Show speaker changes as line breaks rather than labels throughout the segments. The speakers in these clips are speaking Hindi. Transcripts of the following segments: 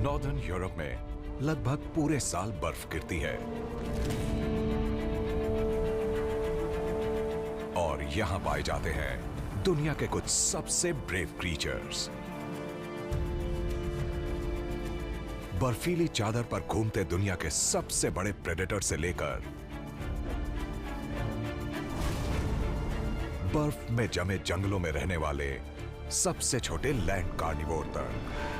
नॉर्दर्न यूरोप में लगभग पूरे साल बर्फ गिरती है और यहां पाए जाते हैं दुनिया के कुछ सबसे ब्रेव क्रीचर्स। बर्फीली चादर पर घूमते दुनिया के सबसे बड़े प्रेडेटर से लेकर बर्फ में जमे जंगलों में रहने वाले सबसे छोटे लैंड कार्निवोर तक।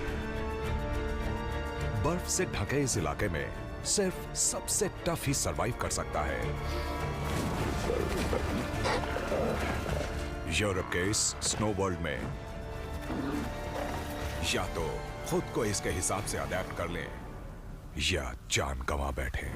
बर्फ से ढके इस इलाके में सिर्फ सबसे टफ ही सरवाइव कर सकता है। यूरोप के इस स्नो वर्ल्ड में या तो खुद को इसके हिसाब से अडैप्ट कर लें या जान गंवा बैठे।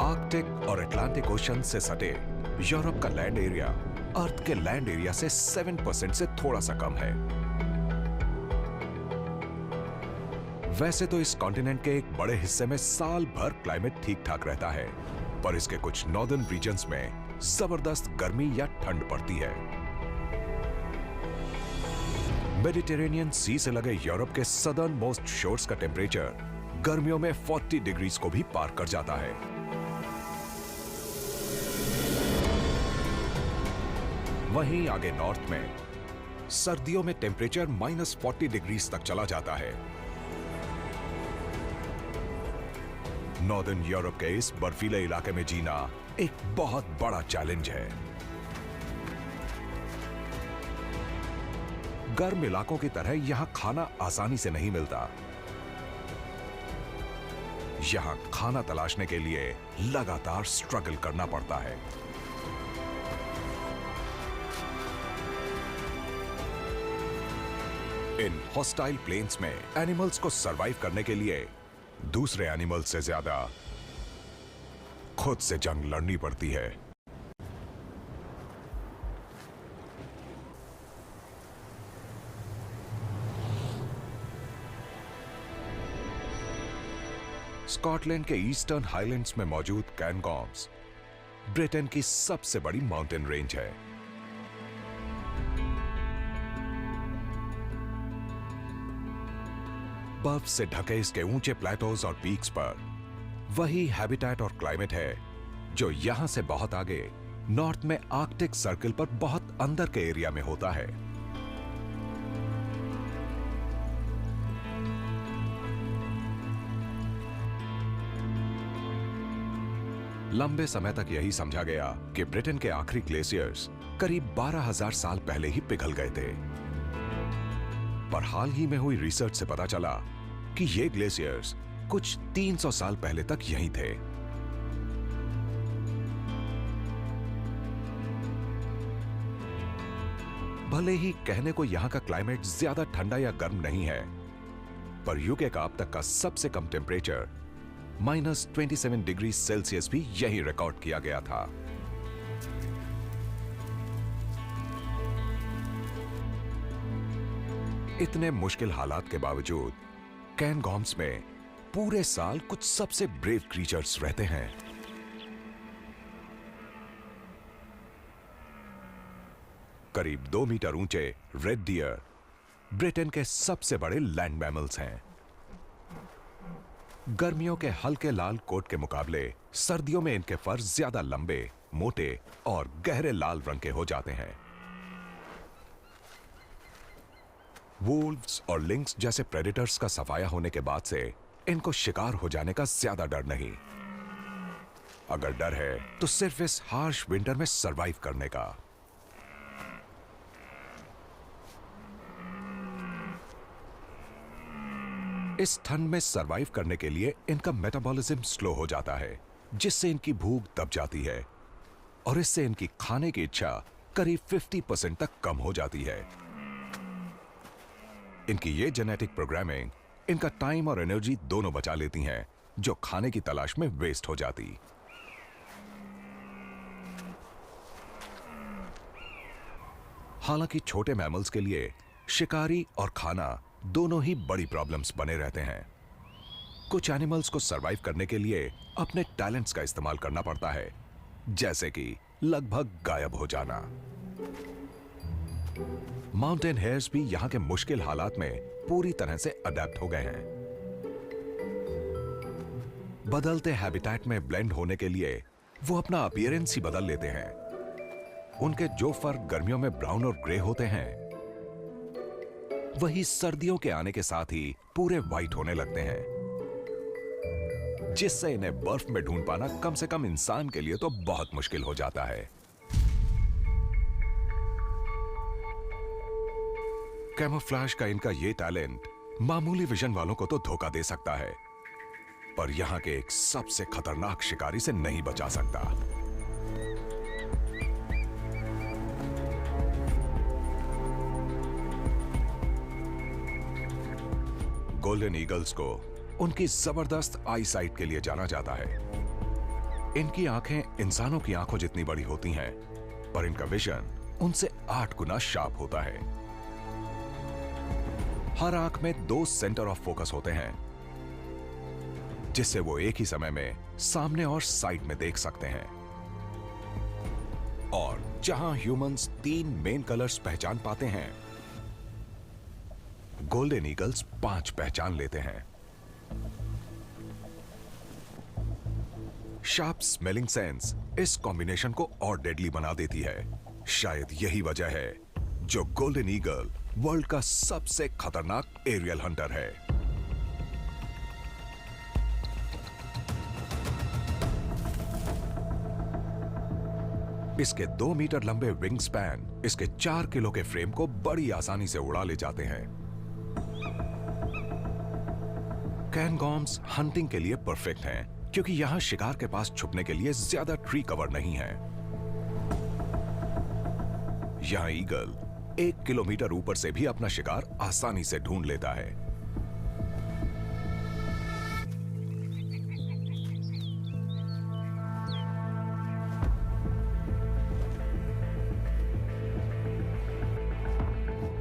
आर्कटिक और अटलांटिक ओशन से सटे यूरोप का लैंड एरिया अर्थ के लैंड एरिया से 7% से थोड़ा सा कम है। वैसे तो इस कॉन्टिनेंट के एक बड़े हिस्से में साल भर क्लाइमेट ठीक ठाक रहता है, पर इसके कुछ नॉर्दर्न रीजन्स में जबरदस्त गर्मी या ठंड पड़ती है। मेडिटेरेनियन सी से लगे यूरोप के सदर्न मोस्ट शोर्स का टेम्परेचर गर्मियों में 40 डिग्रीज को भी पार कर जाता है। वहीं आगे नॉर्थ में सर्दियों में टेम्परेचर -40 डिग्रीज तक चला जाता है। नॉर्दर्न यूरोप के इस बर्फीले इलाके में जीना एक बहुत बड़ा चैलेंज है। गर्म इलाकों की तरह यहां खाना आसानी से नहीं मिलता। यहां खाना तलाशने के लिए लगातार स्ट्रगल करना पड़ता है। इन हॉस्टाइल प्लेन्स में एनिमल्स को सरवाइव करने के लिए दूसरे एनिमल्स से ज्यादा खुद से जंग लड़नी पड़ती है। स्कॉटलैंड के ईस्टर्न हाईलैंड्स में मौजूद कैनकॉम्स ब्रिटेन की सबसे बड़ी माउंटेन रेंज है। बर्फ से ढके इसके ऊंचे प्लेटोज और पीक्स पर वही हैबिटेट और क्लाइमेट है जो यहां से बहुत आगे नॉर्थ में आर्कटिक सर्कल पर बहुत अंदर के एरिया में होता है। लंबे समय तक यही समझा गया कि ब्रिटेन के आखिरी ग्लेशियर्स करीब 12,000 साल पहले ही पिघल गए थे, पर हाल ही में हुई रिसर्च से पता चला कि ये ग्लेशियर्स कुछ 300 साल पहले तक यहीं थे। भले ही कहने को यहां का क्लाइमेट ज्यादा ठंडा या गर्म नहीं है, पर यूके का अब तक का सबसे कम टेम्परेचर -27 डिग्री सेल्सियस भी यही रिकॉर्ड किया गया था। इतने मुश्किल हालात के बावजूद कैनकॉम्स में पूरे साल कुछ सबसे ब्रेव क्रीचर्स रहते हैं। करीब 2 मीटर ऊंचे रेड डियर ब्रिटेन के सबसे बड़े लैंड मैमल्स हैं। गर्मियों के हल्के लाल कोट के मुकाबले सर्दियों में इनके फर ज्यादा लंबे, मोटे और गहरे लाल रंग के हो जाते हैं। वुल्व्स और लिंक्स जैसे प्रेडेटर्स का सफाया होने के बाद से इनको शिकार हो जाने का ज्यादा डर नहीं। अगर डर है तो सिर्फ इस हार्श विंटर में सरवाइव करने का। इस ठंड में सरवाइव करने के लिए इनका मेटाबॉलिज्म स्लो हो जाता है, जिससे इनकी भूख दब जाती है और इससे इनकी खाने की इच्छा करीब 50% तक कम हो जाती है। इनकी ये जेनेटिक प्रोग्रामिंग इनका टाइम और एनर्जी दोनों बचा लेती हैं, जो खाने की तलाश में वेस्ट हो जाती। हालांकि छोटे मैमल्स के लिए शिकारी और खाना दोनों ही बड़ी प्रॉब्लम्स बने रहते हैं। कुछ एनिमल्स को सरवाइव करने के लिए अपने टैलेंट्स का इस्तेमाल करना पड़ता है, जैसे कि लगभग गायब हो जाना। माउंटेन हेयर्स भी यहां के मुश्किल हालात में पूरी तरह से अडेप्ट हो गए हैं। बदलते हैबिटेट में ब्लेंड होने के लिए वो अपना अपीयरेंस ही बदल लेते हैं। उनके जो फर गर्मियों में ब्राउन और ग्रे होते हैं, वही सर्दियों के आने के साथ ही पूरे व्हाइट होने लगते हैं, जिससे इन्हें बर्फ में ढूंढ पाना कम से कम इंसान के लिए तो बहुत मुश्किल हो जाता है। कैमोफ्लेज का इनका ये टैलेंट मामूली विजन वालों को तो धोखा दे सकता है, पर यहां के एक सबसे खतरनाक शिकारी से नहीं बचा सकता। गोल्डन ईगल्स को उनकी जबरदस्त आई साइट के लिए जाना जाता है। इनकी आंखें इंसानों की आंखों जितनी बड़ी होती हैं, पर इनका विजन उनसे 8 गुना शार्प होता है। हर आंख में 2 सेंटर ऑफ फोकस होते हैं, जिससे वो एक ही समय में सामने और साइड में देख सकते हैं। और जहां ह्यूमंस 3 मेन कलर्स पहचान पाते हैं, गोल्डन ईगल्स 5 पहचान लेते हैं। शार्प स्मेलिंग सेंस इस कॉम्बिनेशन को और डेडली बना देती है। शायद यही वजह है जो गोल्डन ईगल वर्ल्ड का सबसे खतरनाक एरियल हंटर है। इसके 2 मीटर लंबे विंग स्पैन इसके 4 किलो के फ्रेम को बड़ी आसानी से उड़ा ले जाते हैं। कैनगॉर्म्स हंटिंग के लिए परफेक्ट हैं, क्योंकि यहां शिकार के पास छुपने के लिए ज्यादा ट्री कवर नहीं है। यहां ईगल 1 किलोमीटर ऊपर से भी अपना शिकार आसानी से ढूंढ लेता है।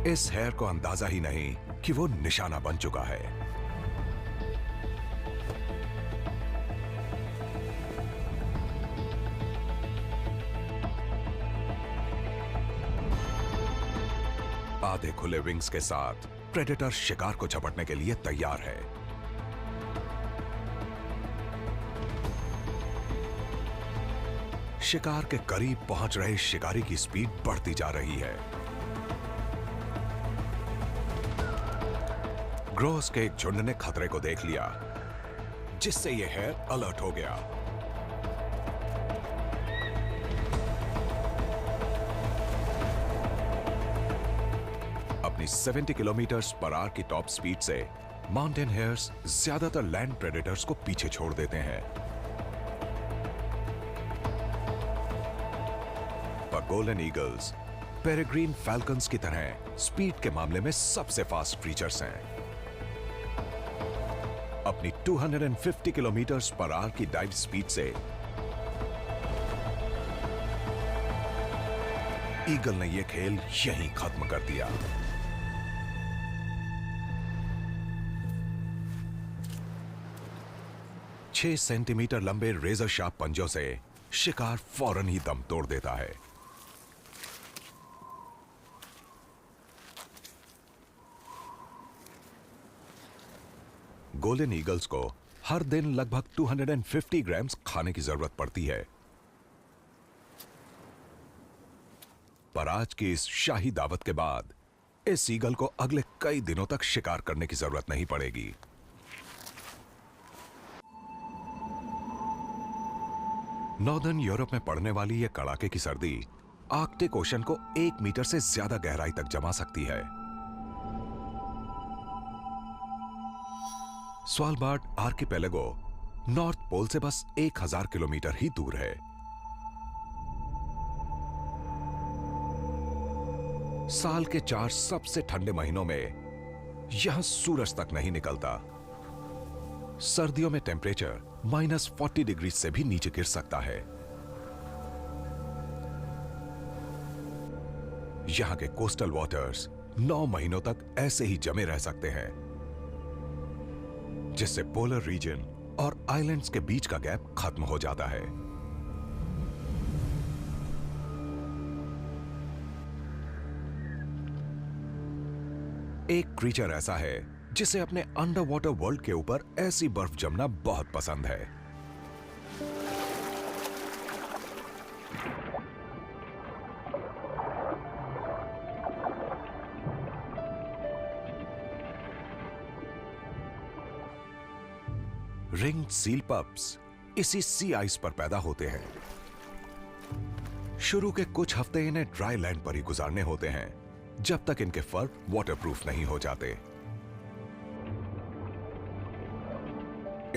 इस हेयर को अंदाजा ही नहीं कि वो निशाना बन चुका है। आधे खुले विंग्स के साथ प्रेडेटर शिकार को झपटने के लिए तैयार है। शिकार के करीब पहुंच रहे शिकारी की स्पीड बढ़ती जा रही है। ग्रोस के एक झुंड ने खतरे को देख लिया, जिससे यह हेयर अलर्ट हो गया। अपनी 70 किलोमीटर पर आवर की टॉप स्पीड से माउंटेन हेयर्स ज्यादातर लैंड प्रेडेटर्स को पीछे छोड़ देते हैं, पर गोल्डन ईगल्स पेरेग्रीन फैल्कन्स की तरह स्पीड के मामले में सबसे फास्ट क्रीचर्स हैं। अपनी 250 किलोमीटर पर आवर की डाइव स्पीड से ईगल ने यह खेल यहीं खत्म कर दिया। छह सेंटीमीटर लंबे रेजर शार्प पंजों से शिकार फौरन ही दम तोड़ देता है। गोल्डन ईगल्स को हर दिन लगभग 250 ग्राम्स खाने की जरूरत पड़ती है, पर आज की इस शाही दावत के बाद इस ईगल को अगले कई दिनों तक शिकार करने की जरूरत नहीं पड़ेगी। नॉर्दर्न यूरोप में पड़ने वाली यह कड़ाके की सर्दी आर्कटिक ओशन को 1 मीटर से ज्यादा गहराई तक जमा सकती है। स्वालबार्ड आर्किपेलागो नॉर्थ पोल से बस 1000 किलोमीटर ही दूर है। साल के 4 सबसे ठंडे महीनों में यहां सूरज तक नहीं निकलता। सर्दियों में टेम्परेचर -40 डिग्री से भी नीचे गिर सकता है। यहां के कोस्टल वाटर्स 9 महीनों तक ऐसे ही जमे रह सकते हैं, जिससे पोलर रीजन और आइलैंड्स के बीच का गैप खत्म हो जाता है। एक क्रीचर ऐसा है जिसे अपने अंडर वाटर वर्ल्ड के ऊपर ऐसी बर्फ जमना बहुत पसंद है। रिंग्ड सील पप्स इसी सी आइस पर पैदा होते हैं। शुरू के कुछ हफ्ते इन्हें ड्राई लैंड पर ही गुजारने होते हैं, जब तक इनके फर वाटरप्रूफ नहीं हो जाते।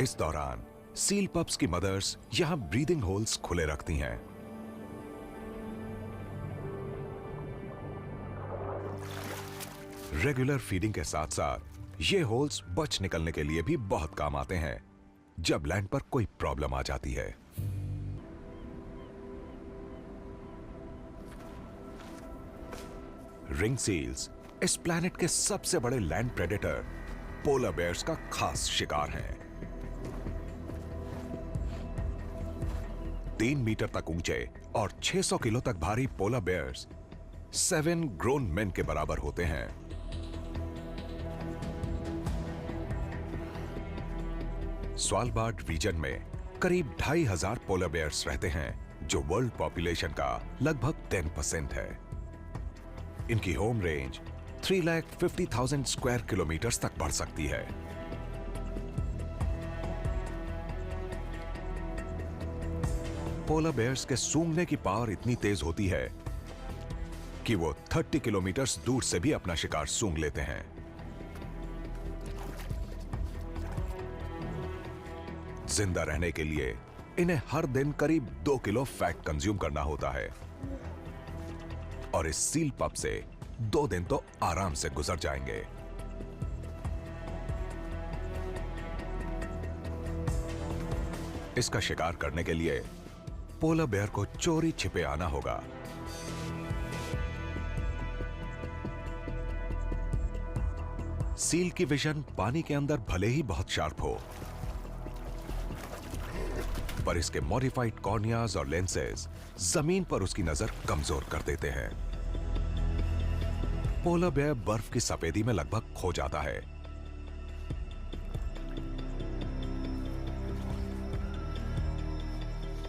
इस दौरान सील पप्स की मदर्स यहां ब्रीदिंग होल्स खुले रखती हैं। रेगुलर फीडिंग के साथ साथ ये होल्स बच निकलने के लिए भी बहुत काम आते हैं जब लैंड पर कोई प्रॉब्लम आ जाती है। रिंग सील्स इस प्लैनेट के सबसे बड़े लैंड प्रेडेटर पोलर बेयर्स का खास शिकार हैं। 3 मीटर तक ऊंचे और 600 किलो तक भारी पोलर बेयर्स 7 ग्रोन मेन के बराबर होते हैं। स्वालबार्ड रीजन में करीब 2500 पोलर बेयर्स रहते हैं, जो वर्ल्ड पॉपुलेशन का लगभग 10% है। इनकी होम रेंज 3,50,000 स्क्वायर किलोमीटर तक बढ़ सकती है। पोलर बेयर्स के सूंघने की पावर इतनी तेज होती है कि वो 30 किलोमीटर दूर से भी अपना शिकार सूंघ लेते हैं। जिंदा रहने के लिए इन्हें हर दिन करीब 2 किलो फैट कंज्यूम करना होता है, और इस सील पप से 2 दिन तो आराम से गुजर जाएंगे। इसका शिकार करने के लिए पोलर बेयर को चोरी छिपे आना होगा। सील की विजन पानी के अंदर भले ही बहुत शार्प हो, पर इसके मॉडिफाइड कॉर्नियाज और लेंसेज जमीन पर उसकी नजर कमजोर कर देते हैं। पोलर बेयर बर्फ की सफेदी में लगभग खो जाता है।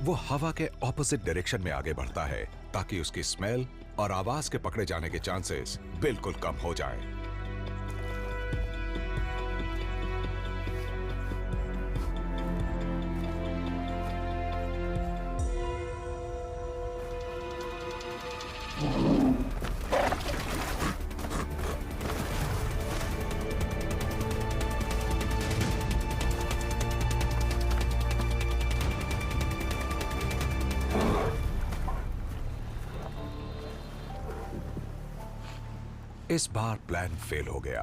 वो हवा के ऑपोजिट डायरेक्शन में आगे बढ़ता है ताकि उसकी स्मेल और आवाज के पकड़े जाने के चांसेस बिल्कुल कम हो जाएं। इस बार प्लान फेल हो गया।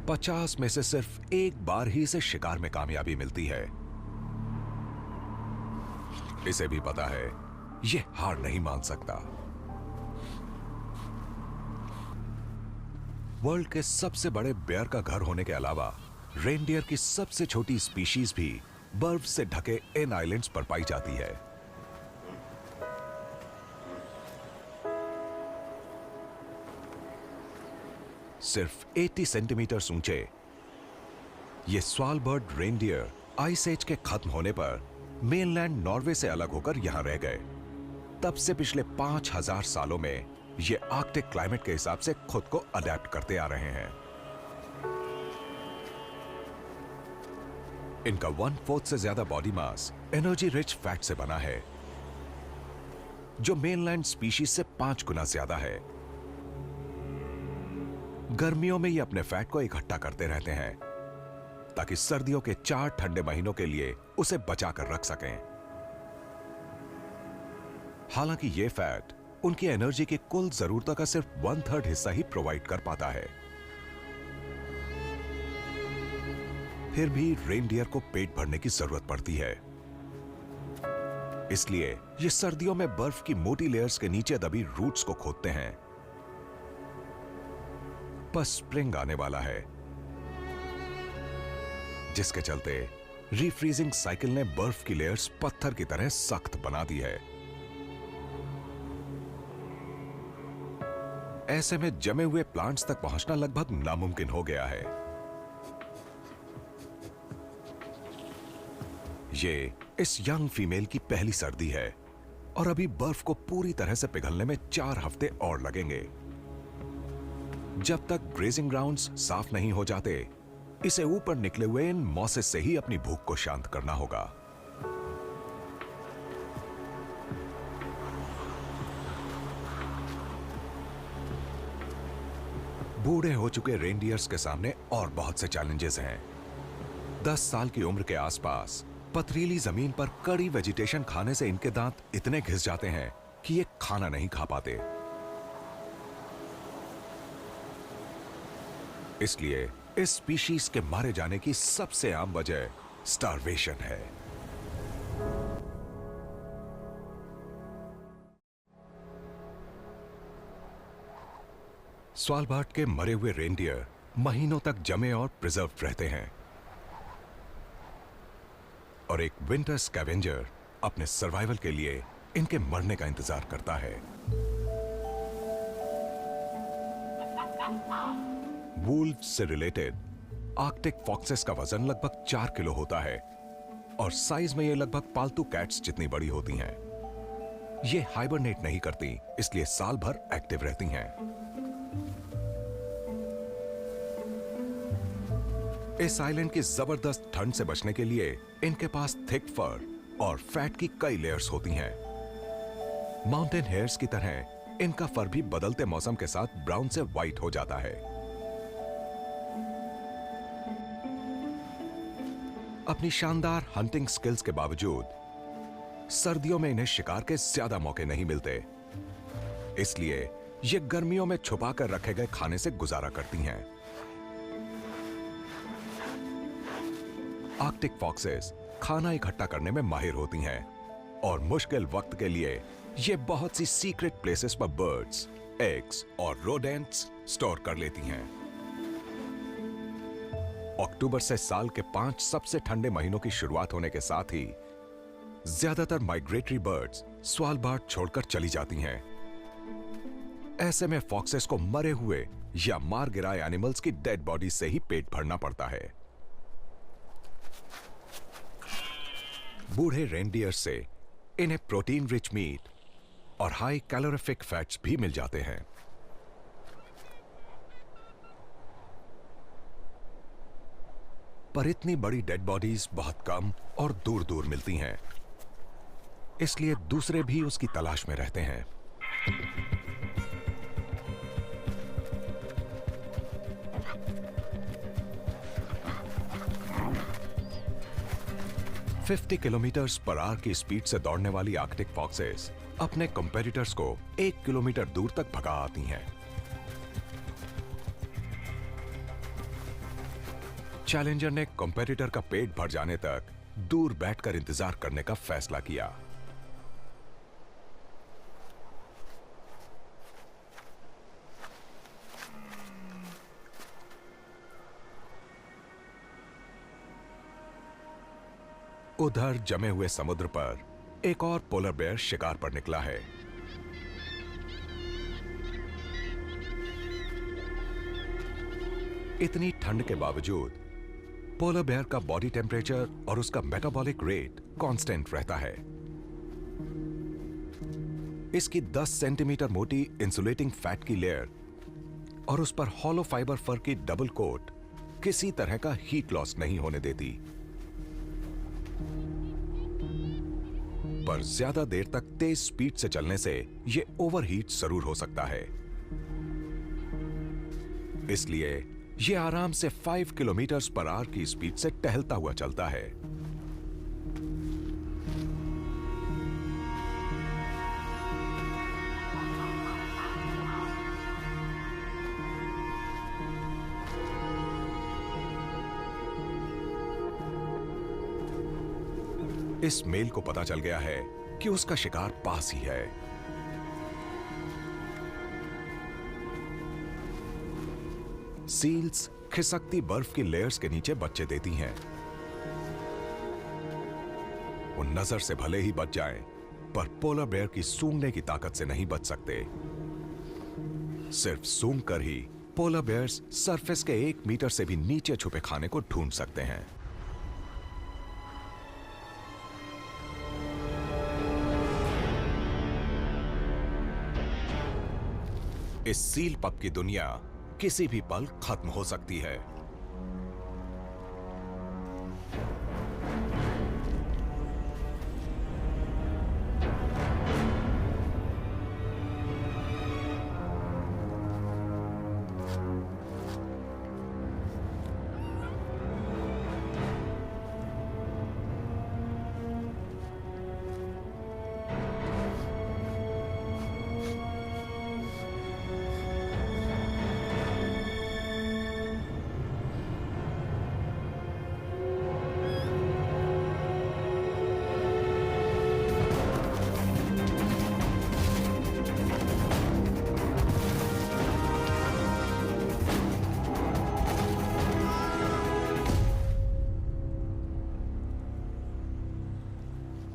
50 में से सिर्फ एक बार ही इसे शिकार में कामयाबी मिलती है। इसे भी पता है यह हार नहीं मान सकता। वर्ल्ड के सबसे बड़े बेयर का घर होने के अलावा रेनडियर की सबसे छोटी स्पीशीज भी बर्फ से ढके इन आइलैंड्स पर पाई जाती है। सिर्फ 80 सेंटीमीटर ऊंचे ये स्वालबर्ड रेनडियर आइस एज के खत्म होने पर मेनलैंड नॉर्वे से अलग होकर यहां रह गए। तब से पिछले 5000 सालों में ये आर्कटिक क्लाइमेट के हिसाब से खुद को अडेप्ट करते आ रहे हैं। इनका 1/4 से ज्यादा body mass energy rich fat से बना है, जो मेनलैंड स्पीशीज से 5 गुना ज्यादा है। गर्मियों में ये अपने फैट को इकट्ठा करते रहते हैं ताकि सर्दियों के 4 ठंडे महीनों के लिए उसे बचा कर रख सकें। हालांकि ये फैट उनकी एनर्जी की कुल जरूरतों का सिर्फ 1/3 हिस्सा ही प्रोवाइड कर पाता है। फिर भी रेनडियर को पेट भरने की जरूरत पड़ती है, इसलिए ये सर्दियों में बर्फ की मोटी लेयर्स के नीचे दबी रूट्स को खोदते हैं। बस स्प्रिंग आने वाला है, जिसके चलते रीफ्रीजिंग साइकिल ने बर्फ की लेयर्स पत्थर की तरह सख्त बना दी है। ऐसे में जमे हुए प्लांट्स तक पहुंचना लगभग नामुमकिन हो गया है। ये इस यंग फीमेल की पहली सर्दी है और अभी बर्फ को पूरी तरह से पिघलने में 4 हफ्ते और लगेंगे। जब तक ग्रेजिंग ग्राउंड्स साफ नहीं हो जाते, इसे ऊपर निकले हुए इन मॉसेस से ही अपनी भूख को शांत करना होगा। बूढ़े हो चुके रेनडियर्स के सामने और बहुत से चैलेंजेस हैं। 10 साल की उम्र के आसपास पथरीली जमीन पर कड़ी वेजिटेशन खाने से इनके दांत इतने घिस जाते हैं कि ये खाना नहीं खा पाते। इसलिए इस स्पीशीज के मारे जाने की सबसे आम वजह स्टारवेशन है। स्वालबार्ड के मरे हुए रेनडियर महीनों तक जमे और प्रिजर्व रहते हैं और एक विंटर स्कैवेंजर अपने सर्वाइवल के लिए इनके मरने का इंतजार करता है। वुल्फ से रिलेटेड आर्कटिक फॉक्सेस का वजन लगभग 4 किलो होता है और साइज में ये लगभग पालतू कैट्स जितनी बड़ी होती हैं। ये हाइबरनेट नहीं करती, इसलिए साल भर एक्टिव रहती हैं। इस आइलैंड की जबरदस्त ठंड से बचने के लिए इनके पास थिक फर और फैट की कई लेयर्स होती हैं। माउंटेन हेयर्स की तरह इनका फर भी बदलते मौसम के साथ ब्राउन से व्हाइट हो जाता है। अपनी शानदार हंटिंग स्किल्स के बावजूद सर्दियों में इन्हें शिकार के ज्यादा मौके नहीं मिलते, इसलिए ये गर्मियों में छुपा कर रखे गए खाने से गुजारा करती हैं। आर्कटिक फॉक्सेस खाना इकट्ठा करने में माहिर होती हैं और मुश्किल वक्त के लिए ये बहुत सी सीक्रेट प्लेसेस पर बर्ड्स, एग्स और रोडेंट्स स्टोर कर लेती हैं। अक्टूबर से साल के 5 सबसे ठंडे महीनों की शुरुआत होने के साथ ही ज्यादातर माइग्रेटरी बर्ड्स स्वालबार्ड छोड़कर चली जाती हैं। ऐसे में फॉक्सेस को मरे हुए या मार गिराए एनिमल्स की डेड बॉडी से ही पेट भरना पड़ता है। बूढ़े रेनडियर से इन्हें प्रोटीन रिच मीट और हाई कैलोरीफिक फैट्स भी मिल जाते हैं। पर इतनी बड़ी डेड बॉडीज बहुत कम और दूर दूर मिलती हैं, इसलिए दूसरे भी उसकी तलाश में रहते हैं। $50 किलोमीटर/आवर की स्पीड से दौड़ने वाली आर्कटिक फॉक्सेस अपने कंपेटिटर्स को 1 किलोमीटर दूर तक भगा आती हैं। चैलेंजर ने कंपेटिटर का पेट भर जाने तक दूर बैठकर इंतजार करने का फैसला किया। उधर जमे हुए समुद्र पर एक और पोलर बेयर शिकार पर निकला है। इतनी ठंड के बावजूद पोलर बेयर का बॉडी टेम्परेचर और उसका मेटाबॉलिक रेट कांस्टेंट रहता है। इसकी 10 सेंटीमीटर मोटी इंसुलेटिंग फैट की लेयर और उस पर हॉलो फाइबर फर की डबल कोट किसी तरह का हीट लॉस नहीं होने देती। पर ज्यादा देर तक तेज स्पीड से चलने से यह ओवरहीट जरूर हो सकता है। इसलिए ये आराम से 5 किलोमीटर पर आवर की स्पीड से टहलता हुआ चलता है। इस मेल को पता चल गया है कि उसका शिकार पास ही है। सील्स खिसकती बर्फ की लेयर्स के नीचे बच्चे देती हैं। वो नजर से भले ही बच जाएं, पर पोलर बेयर की सूंघने की ताकत से नहीं बच सकते। सिर्फ सूंघ कर ही पोलर बेयर्स सरफेस के 1 मीटर से भी नीचे छुपे खाने को ढूंढ सकते हैं। इस सील पप की दुनिया किसी भी पल खत्म हो सकती है।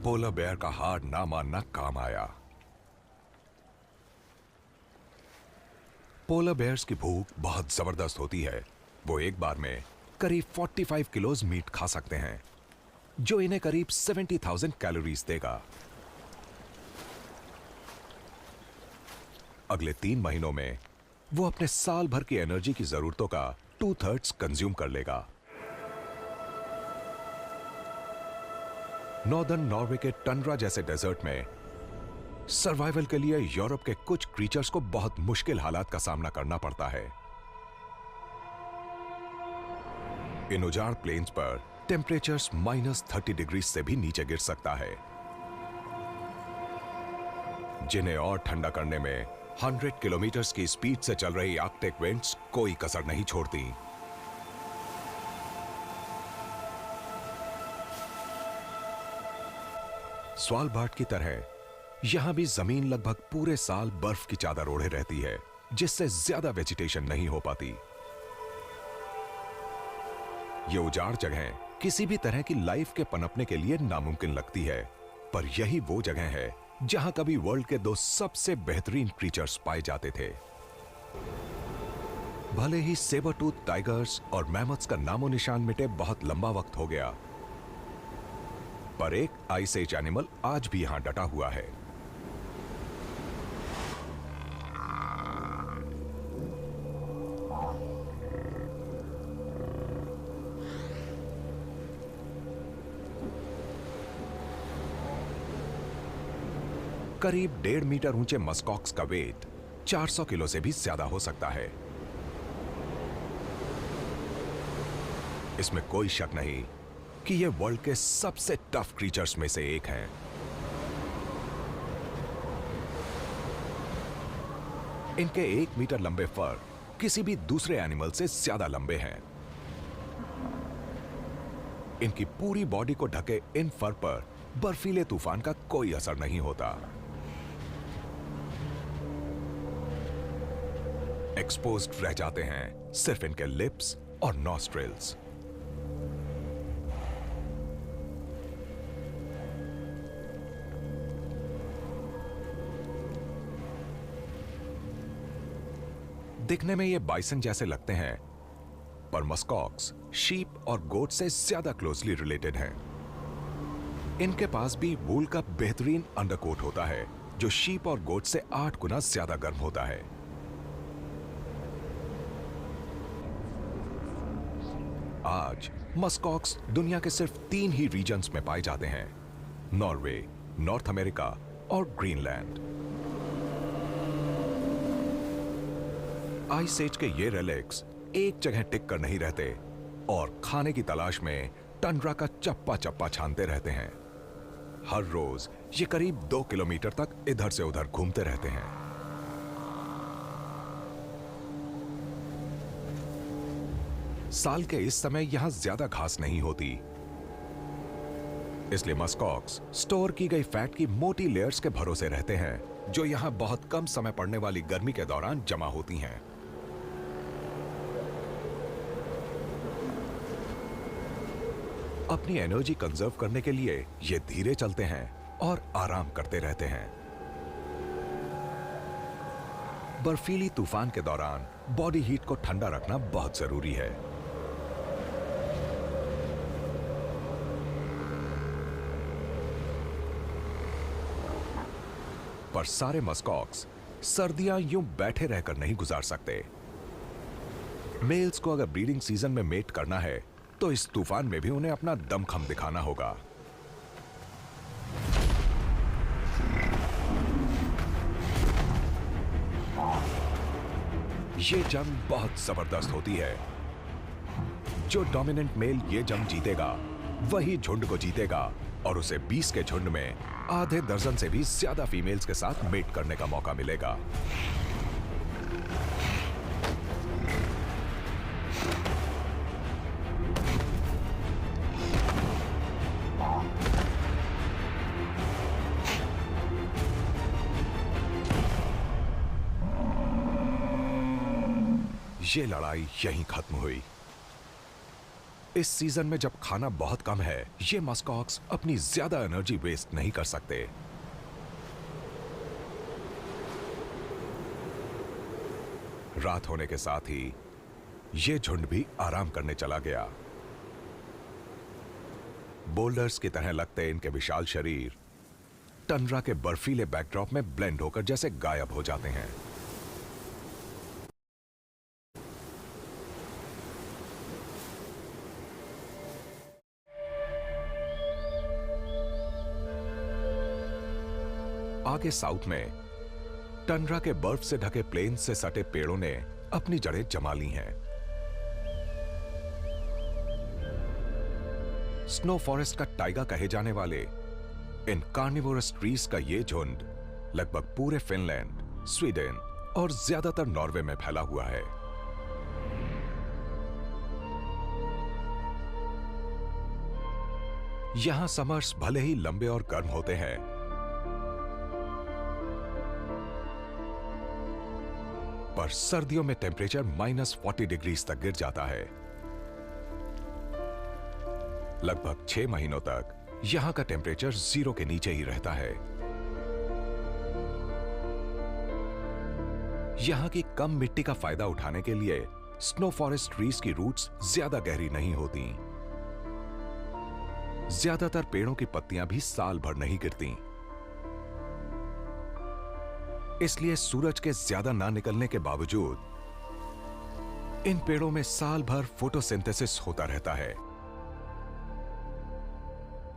पोलर बेयर का हार ना मानना काम आया। पोलर बेयर्स की भूख बहुत जबरदस्त होती है। वो एक बार में करीब 45 किलोज मीट खा सकते हैं, जो इन्हें करीब 70,000 कैलोरीज देगा। अगले 3 महीनों में वो अपने साल भर की एनर्जी की जरूरतों का 2/3 कंज्यूम कर लेगा। नॉर्दर्न नॉर्वे के टंड्रा जैसे डेजर्ट में सर्वाइवल के लिए यूरोप के कुछ क्रीचर्स को बहुत मुश्किल हालात का सामना करना पड़ता है। इन उजाड़ प्लेन्स पर टेम्परेचर्स -30 डिग्री से भी नीचे गिर सकता है, जिन्हें और ठंडा करने में 100 किलोमीटर की स्पीड से चल रही आर्कटिक विंड्स कोई कसर नहीं छोड़ती। स्वालबार्ड की तरह यहां भी जमीन लगभग पूरे साल बर्फ की चादर ओढ़े रहती है, जिससे ज्यादा वेजिटेशन नहीं हो पाती। ये उजाड़ जगह किसी भी तरह की लाइफ के पनपने के लिए नामुमकिन लगती है, पर यही वो जगह है जहां कभी वर्ल्ड के 2 सबसे बेहतरीन क्रीचर्स पाए जाते थे। भले ही सेबर टूथ टाइगर्स और मैमथ्स का नामो निशान मिटे बहुत लंबा वक्त हो गया, पर एक आइस एज एनिमल आज भी यहां डटा हुआ है। करीब 1.5 मीटर ऊंचे मस्कॉक्स का वेट 400 किलो से भी ज्यादा हो सकता है। इसमें कोई शक नहीं कि ये वर्ल्ड के सबसे टफ क्रीचर्स में से एक हैं। इनके 1 मीटर लंबे फर किसी भी दूसरे एनिमल से ज्यादा लंबे हैं। इनकी पूरी बॉडी को ढके इन फर पर बर्फीले तूफान का कोई असर नहीं होता। एक्सपोज्ड रह जाते हैं सिर्फ इनके लिप्स और नॉस्ट्रिल्स। दिखने में ये बाइसन जैसे लगते हैं, पर मस्कॉक्स शीप और गोट से ज्यादा क्लोजली रिलेटेड हैं। इनके पास भी वूल का बेहतरीन अंडरकोट होता है, जो शीप और गोट से 8 गुना ज्यादा गर्म होता है। आज मस्कॉक्स दुनिया के सिर्फ 3 ही रीजन्स में पाए जाते हैं: नॉर्वे, नॉर्थ अमेरिका और ग्रीनलैंड। आइस एज के ये रेलिक्स एक जगह टिक कर नहीं रहते और खाने की तलाश में टंड्रा का चप्पा चप्पा छानते रहते हैं। हर रोज ये करीब 2 किलोमीटर तक इधर से उधर घूमते रहते हैं। साल के इस समय यहां ज्यादा घास नहीं होती, इसलिए मस्कॉक्स स्टोर की गई फैट की मोटी लेयर्स के भरोसे रहते हैं, जो यहां बहुत कम समय पड़ने वाली गर्मी के दौरान जमा होती हैं। अपनी एनर्जी कंजर्व करने के लिए ये धीरे चलते हैं और आराम करते रहते हैं। बर्फीली तूफान के दौरान बॉडी हीट को ठंडा रखना बहुत जरूरी है। पर सारे मस्कॉक्स सर्दियां यूं बैठे रहकर नहीं गुजार सकते। मेल्स को अगर ब्रीडिंग सीजन में मेट करना है तो इस तूफान में भी उन्हें अपना दमखम दिखाना होगा। ये जंग बहुत जबरदस्त होती है। जो डोमिनेंट मेल ये जंग जीतेगा वही झुंड को जीतेगा और उसे 20 के झुंड में आधे दर्जन से भी ज्यादा फीमेल्स के साथ मेट करने का मौका मिलेगा। ये लड़ाई यहीं खत्म हुई। इस सीजन में जब खाना बहुत कम है, ये मस्कॉक्स अपनी ज्यादा एनर्जी वेस्ट नहीं कर सकते। रात होने के साथ ही ये झुंड भी आराम करने चला गया। बोल्डर्स की तरह लगते इनके विशाल शरीर टंड्रा के बर्फीले बैकड्रॉप में ब्लेंड होकर जैसे गायब हो जाते हैं। आगे साउथ में टंड्रा के बर्फ से ढके प्लेन से सटे पेड़ों ने अपनी जड़ें जमा ली हैं। स्नो फॉरेस्ट का टाइगा कहे जाने वाले इन कार्निवोरस ट्रीज का ये झुंड लगभग पूरे फिनलैंड, स्वीडन और ज्यादातर नॉर्वे में फैला हुआ है। यहां समर्स भले ही लंबे और गर्म होते हैं, पर सर्दियों में टेम्परेचर -40 डिग्रीज तक गिर जाता है। लगभग 6 महीनों तक यहां का टेम्परेचर 0 के नीचे ही रहता है। यहां की कम मिट्टी का फायदा उठाने के लिए स्नो फॉरेस्ट ट्रीज की रूट्स ज्यादा गहरी नहीं होती। ज्यादातर पेड़ों की पत्तियां भी साल भर नहीं गिरती, इसलिए सूरज के ज्यादा ना निकलने के बावजूद इन पेड़ों में साल भर फोटोसिंथेसिस होता रहता है।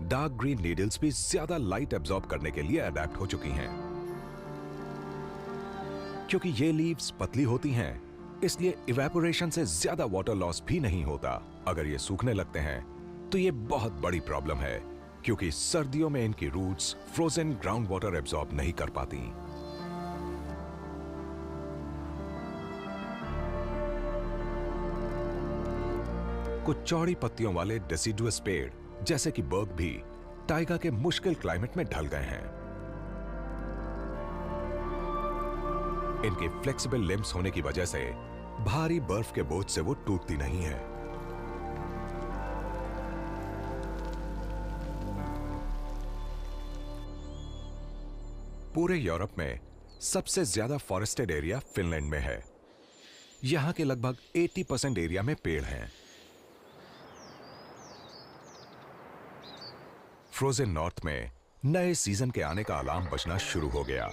डार्क ग्रीन नीडल्स भी ज्यादा लाइट एब्जॉर्ब करने के लिए अडेप्ट हो चुकी हैं। क्योंकि ये लीव्स पतली होती हैं, इसलिए इवेपोरेशन से ज्यादा वाटर लॉस भी नहीं होता। अगर ये सूखने लगते हैं तो ये बहुत बड़ी प्रॉब्लम है, क्योंकि सर्दियों में इनकी roots frozen ground water absorb नहीं कर पाती। कुछ चौड़ी पत्तियों वाले डेसिडुअस पेड़ जैसे कि बर्ग भी टाइगा के मुश्किल क्लाइमेट में ढल गए हैं। इनके फ्लेक्सिबल लिम्स होने की वजह से भारी बर्फ के बोझ से वो टूटती नहीं है। पूरे यूरोप में सबसे ज्यादा फॉरेस्टेड एरिया फिनलैंड में है। यहां के लगभग 80% एरिया में पेड़ हैं। फ्रोजन नॉर्थ में नए सीजन के आने का अलार्म बजना शुरू हो गया।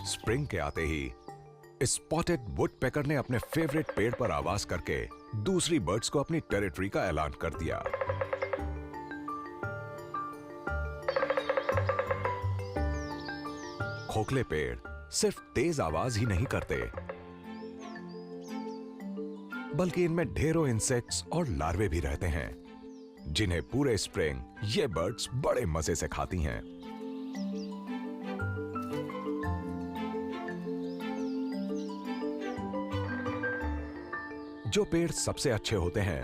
स्प्रिंग के आते ही स्पॉटेड वुडपेकर ने अपने फेवरेट पेड़ पर आवाज करके दूसरी बर्ड्स को अपनी टेरिटरी का ऐलान कर दिया। खोखले पेड़ सिर्फ तेज आवाज ही नहीं करते, बल्कि इनमें ढेरों इंसेक्ट्स और लार्वे भी रहते हैं, जिन्हें पूरे स्प्रिंग ये बर्ड्स बड़े मजे से खाती हैं। जो पेड़ सबसे अच्छे होते हैं,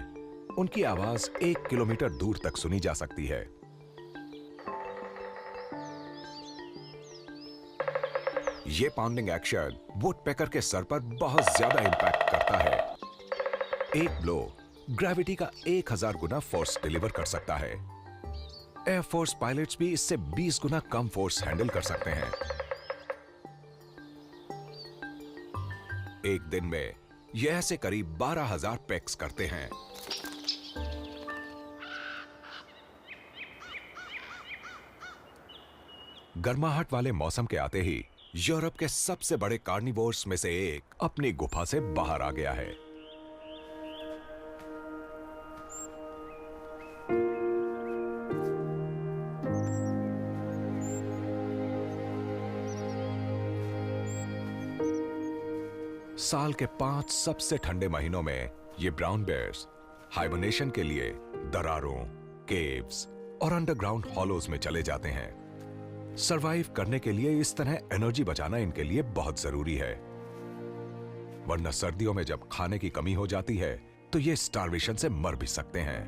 उनकी आवाज 1 किलोमीटर दूर तक सुनी जा सकती है। ये पाउंडिंग एक्शन वुडपेकर के सर पर बहुत ज्यादा इंपैक्ट करता है। एक ब्लो ग्रेविटी का 1000 गुना फोर्स डिलीवर कर सकता है। एयरफोर्स पायलट्स भी इससे 20 गुना कम फोर्स हैंडल कर सकते हैं। एक दिन में यह ऐसे करीब 12,000 पेक्स करते हैं। गर्माहट वाले मौसम के आते ही यूरोप के सबसे बड़े कार्निवोर्स में से एक अपनी गुफा से बाहर आ गया है। साल के 5 सबसे ठंडे महीनों में ये ब्राउन बेयर्स हाइबरनेशन के लिए दरारों, केव्स और अंडरग्राउंड हॉलोज में चले जाते हैं। सरवाइव करने के लिए इस तरह एनर्जी बचाना इनके लिए बहुत जरूरी है, वरना सर्दियों में जब खाने की कमी हो जाती है तो ये स्टार्वेशन से मर भी सकते हैं।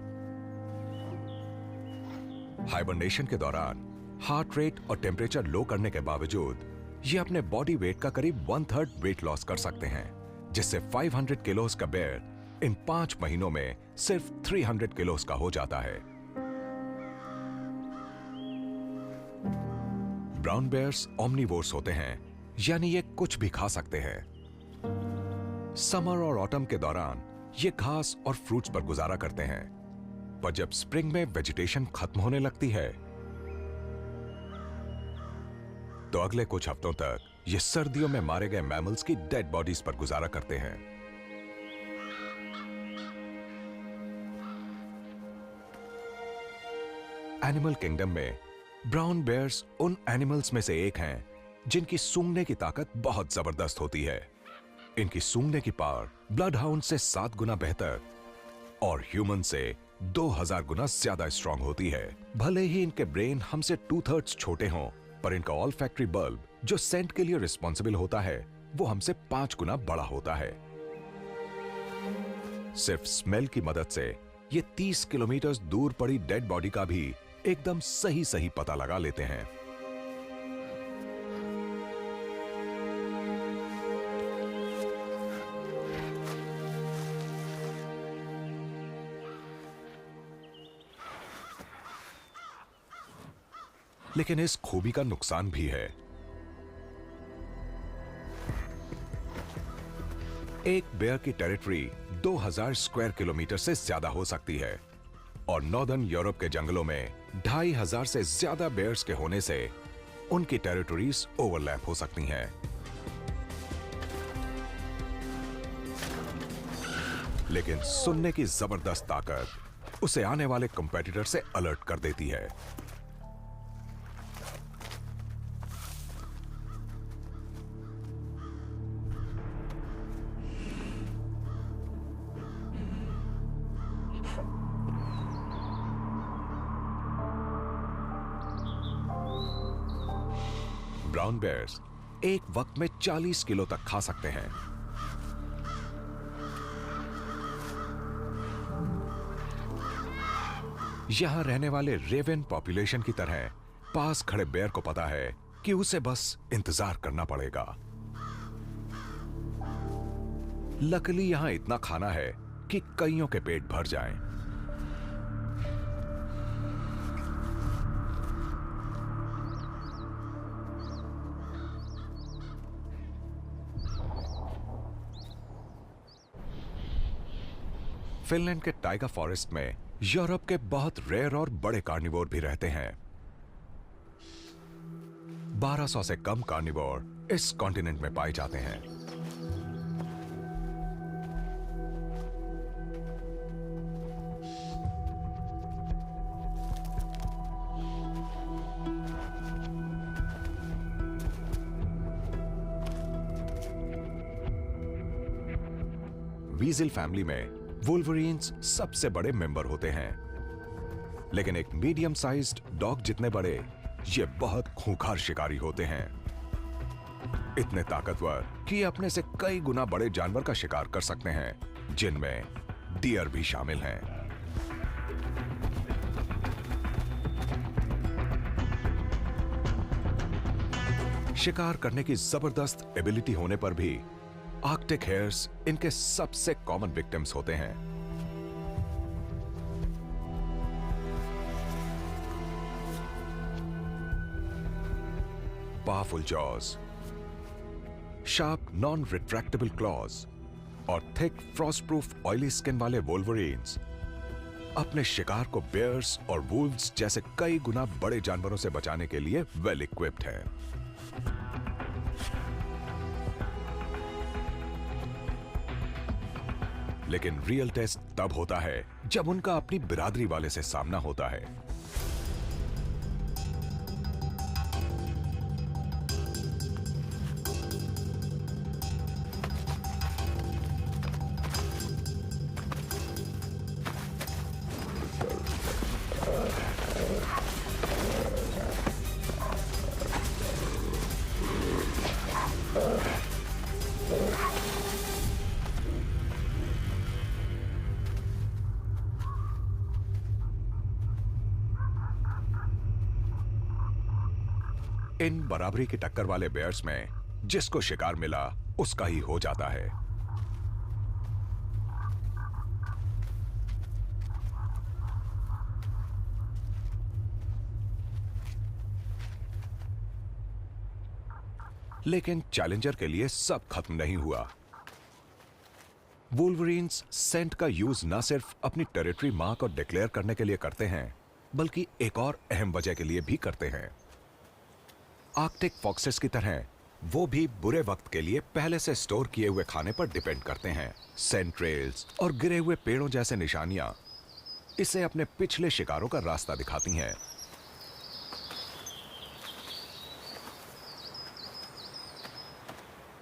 हाइबरनेशन के दौरान हार्ट रेट और टेम्परेचर लो करने के बावजूद ये अपने बॉडी वेट का करीब 1/3 वेट लॉस कर सकते हैं, जिससे 500 किलोज का बेयर इन 5 महीनों में सिर्फ 300 किलोज का हो जाता है। ब्राउन बेयर्स ओमनिवोर्स होते हैं, यानी ये कुछ भी खा सकते हैं। समर और ऑटम के दौरान ये घास और फ्रूट्स पर गुजारा करते हैं, पर जब स्प्रिंग में वेजिटेशन खत्म होने लगती है तो अगले कुछ हफ्तों तक ये सर्दियों में मारे गए मैमल्स की डेड बॉडीज पर गुजारा करते हैं। एनिमल किंगडम में ब्राउन बेयर्स उन एनिमल्स में से एक हैं जिनकी सूंघने की ताकत बहुत जबरदस्त होती है। इनकी सूंघने की पावर ब्लड हाउंड से 7 गुना बेहतर और ह्यूमन से 2000 गुना ज्यादा स्ट्रांग होती है। भले ही इनके ब्रेन हमसे 2/3 छोटे हों, पर इनका ऑल्फैक्टरी बल्ब जो सेंट के लिए रिस्पॉन्सिबल होता है वो हमसे 5 गुना बड़ा होता है। सिर्फ स्मेल की मदद से ये 30 किलोमीटर दूर पड़ी डेड बॉडी का भी एकदम सही पता लगा लेते हैं। लेकिन इस खूबी का नुकसान भी है। एक बेयर की टेरिटरी 2000 स्क्वायर किलोमीटर से ज्यादा हो सकती है और नॉर्दर्न यूरोप के जंगलों में 2500 से ज्यादा बेयर्स के होने से उनकी टेरिटरीज ओवरलैप हो सकती हैं। लेकिन सुनने की जबरदस्त ताकत उसे आने वाले कंपेटिटर से अलर्ट कर देती है। ब्राउन बेयर्स एक वक्त में 40 किलो तक खा सकते हैं। यहां रहने वाले रेवन पॉपुलेशन की तरह पास खड़े बेयर को पता है कि उसे बस इंतजार करना पड़ेगा। लकीली यहां इतना खाना है कि कईयों के पेट भर जाएं। फिनलैंड के टाइगर फॉरेस्ट में यूरोप के बहुत रेयर और बड़े कार्निवोर भी रहते हैं। 1200 से कम कार्निवोर इस कॉन्टिनेंट में पाए जाते हैं। वीजल फैमिली में वुल्वरीन्स सबसे बड़े मेंबर होते हैं, लेकिन एक मीडियम साइज्ड डॉग जितने बड़े ये बहुत खूंखार शिकारी होते हैं। इतने ताकतवर कि अपने से कई गुना बड़े जानवर का शिकार कर सकते हैं, जिनमें डियर भी शामिल हैं। शिकार करने की जबरदस्त एबिलिटी होने पर भी आर्कटिक हेयर्स इनके सबसे कॉमन विक्टिम्स होते हैं। Powerful jaws, sharp non retractable claws और thick frost proof oily skin वाले वोल्वरीन्स अपने शिकार को बेयर्स और वुल्व्स जैसे कई गुना बड़े जानवरों से बचाने के लिए वेल इक्विप्ड हैं। लेकिन रियल टेस्ट तब होता है जब उनका अपनी बिरादरी वाले से सामना होता है। इन बराबरी की टक्कर वाले बेयर्स में जिसको शिकार मिला उसका ही हो जाता है। लेकिन चैलेंजर के लिए सब खत्म नहीं हुआ। वुल्वरीन्स सेंट का यूज न सिर्फ अपनी टेरिटरी मार्क और डिक्लेयर करने के लिए करते हैं, बल्कि एक और अहम वजह के लिए भी करते हैं। आर्कटिक फॉक्सेस की तरह वो भी बुरे वक्त के लिए पहले से स्टोर किए हुए खाने पर डिपेंड करते हैं। सेंट ट्रेल्स और गिरे हुए पेड़ों जैसे निशानियां इसे अपने पिछले शिकारों का रास्ता दिखाती हैं।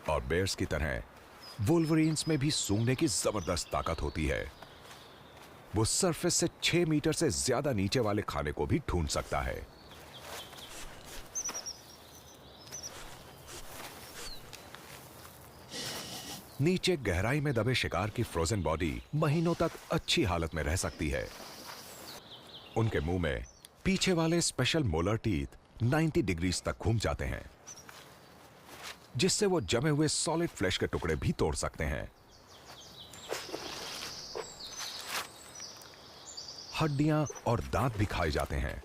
और बेयर्स की तरह वुल्वरीन्स में भी सूंघने की जबरदस्त ताकत होती है। वो सरफेस से 6 मीटर से ज्यादा नीचे वाले खाने को भी ढूंढ सकता है। नीचे गहराई में दबे शिकार की फ्रोजन बॉडी महीनों तक अच्छी हालत में रह सकती है। उनके मुंह में पीछे वाले स्पेशल मोलर टीथ 90 डिग्रीज तक घूम जाते हैं, जिससे वो जमे हुए सॉलिड फ्लेश के टुकड़े भी तोड़ सकते हैं। हड्डियां और दांत भी खाए जाते हैं।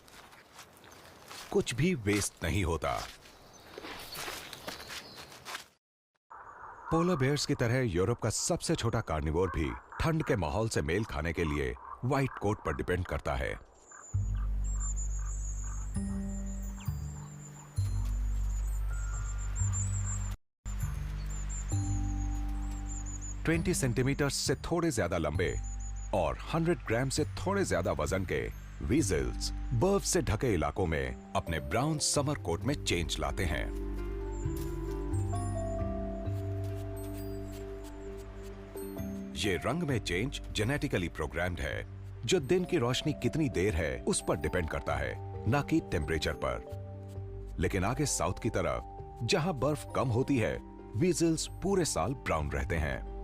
कुछ भी वेस्ट नहीं होता। पोलर बेयर्स की तरह यूरोप का सबसे छोटा कार्निवोर भी ठंड के माहौल से मेल खाने के लिए व्हाइट कोट पर डिपेंड करता है। ट्वेंटी सेंटीमीटर से थोड़े ज्यादा लंबे और 100 ग्राम से थोड़े ज्यादा वजन के वीजल्स बर्फ से ढके इलाकों में अपने ब्राउन समर कोट में चेंज लाते हैं। ये रंग में चेंज जेनेटिकली प्रोग्राम्ड है, जो दिन की रोशनी कितनी देर है उस पर डिपेंड करता है, ना कि टेम्परेचर पर। लेकिन आगे साउथ की तरफ जहां बर्फ कम होती है, वीजल्स पूरे साल ब्राउन रहते हैं।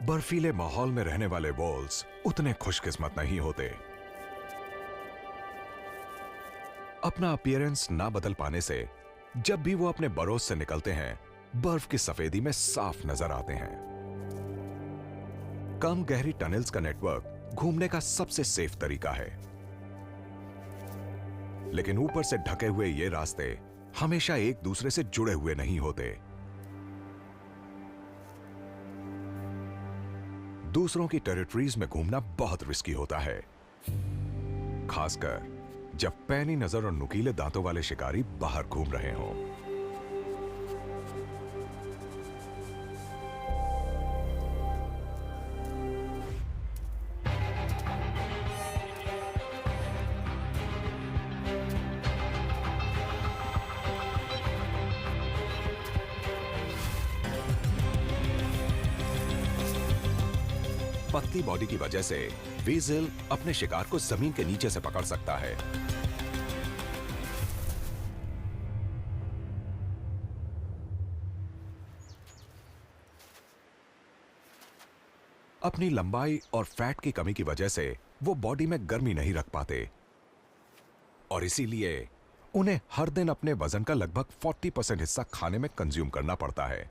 बर्फीले माहौल में रहने वाले वोल्स उतने खुशकिस्मत नहीं होते। अपना अपीयरेंस ना बदल पाने से जब भी वो अपने बरोज से निकलते हैं, बर्फ की सफेदी में साफ नजर आते हैं। कम गहरी टनल्स का नेटवर्क घूमने का सबसे सेफ तरीका है, लेकिन ऊपर से ढके हुए ये रास्ते हमेशा एक दूसरे से जुड़े हुए नहीं होते। दूसरों की टेरिटरीज में घूमना बहुत रिस्की होता है, खासकर जब पैनी नजर और नुकीले दांतों वाले शिकारी बाहर घूम रहे हों। पतली बॉडी की वजह से वीजल अपने शिकार को जमीन के नीचे से पकड़ सकता है। अपनी लंबाई और फैट की कमी की वजह से वो बॉडी में गर्मी नहीं रख पाते और इसीलिए उन्हें हर दिन अपने वजन का लगभग 40% हिस्सा खाने में कंज्यूम करना पड़ता है।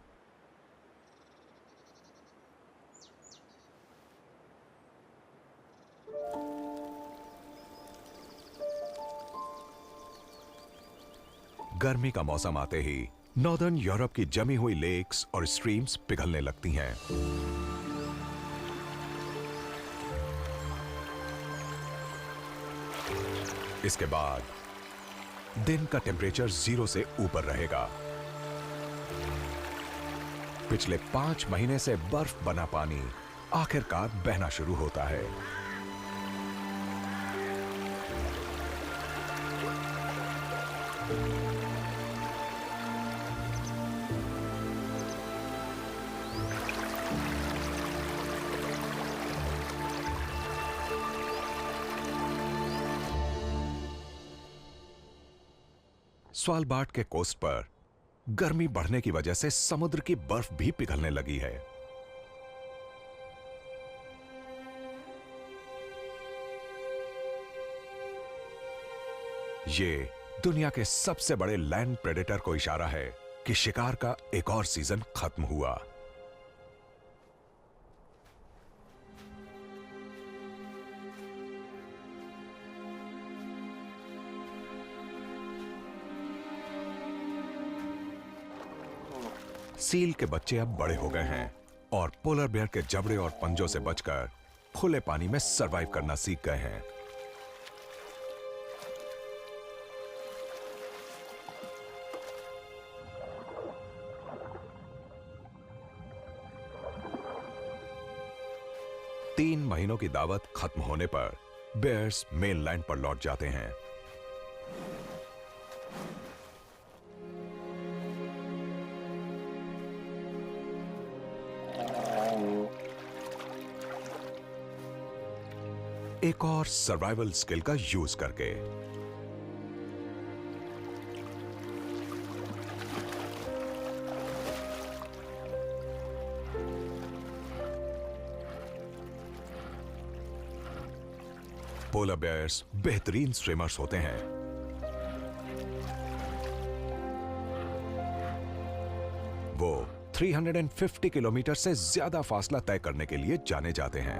गर्मी का मौसम आते ही नॉर्दर्न यूरोप की जमी हुई लेक्स और स्ट्रीम्स पिघलने लगती हैं। इसके बाद दिन का टेम्परेचर 0 से ऊपर रहेगा। पिछले 5 महीने से बर्फ बना पानी आखिरकार बहना शुरू होता है। स्वालबार्ड के कोस्ट पर गर्मी बढ़ने की वजह से समुद्र की बर्फ भी पिघलने लगी है। ये दुनिया के सबसे बड़े लैंड प्रेडेटर को इशारा है कि शिकार का एक और सीजन खत्म हुआ। सील के बच्चे अब बड़े हो गए हैं और पोलर बेयर के जबड़े और पंजों से बचकर खुले पानी में सरवाइव करना सीख गए हैं। तीन महीनों की दावत खत्म होने पर बेयर्स मेनलैंड पर लौट जाते हैं। एक और सर्वाइवल स्किल का यूज करके। पोलर बेयर्स बेहतरीन स्विमर्स होते हैं। वो 350 किलोमीटर से ज्यादा फासला तय करने के लिए जाने जाते हैं।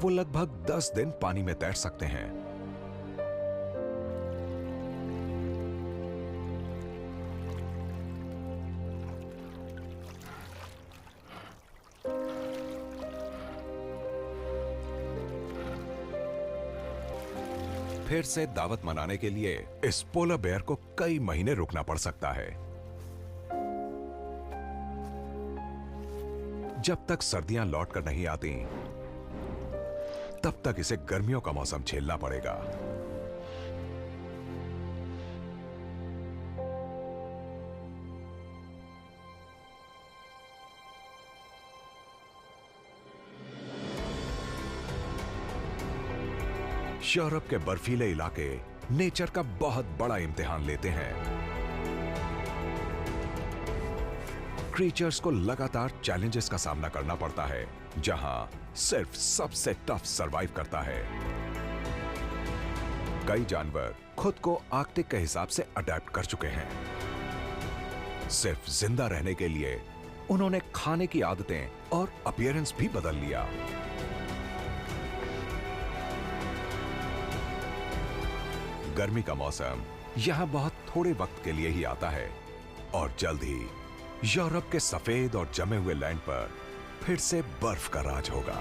वो लगभग 10 दिन पानी में तैर सकते हैं। फिर से दावत मनाने के लिए इस पोलर बेयर को कई महीने रुकना पड़ सकता है। जब तक सर्दियां लौट कर नहीं आती तब तक इसे गर्मियों का मौसम झेलना पड़ेगा। यूरोप के बर्फीले इलाके नेचर का बहुत बड़ा इम्तिहान लेते हैं। क्रीचर्स को लगातार चैलेंजेस का सामना करना पड़ता है, जहां सिर्फ सबसे टफ सरवाइव करता है। कई जानवर खुद को आर्कटिक के हिसाब से अडैप्ट कर चुके हैं। सिर्फ जिंदा रहने के लिए उन्होंने खाने की आदतें और अपीयरेंस भी बदल लिया। गर्मी का मौसम यहां बहुत थोड़े वक्त के लिए ही आता है और जल्द ही यूरोप के सफेद और जमे हुए लैंड पर फिर से बर्फ का राज होगा।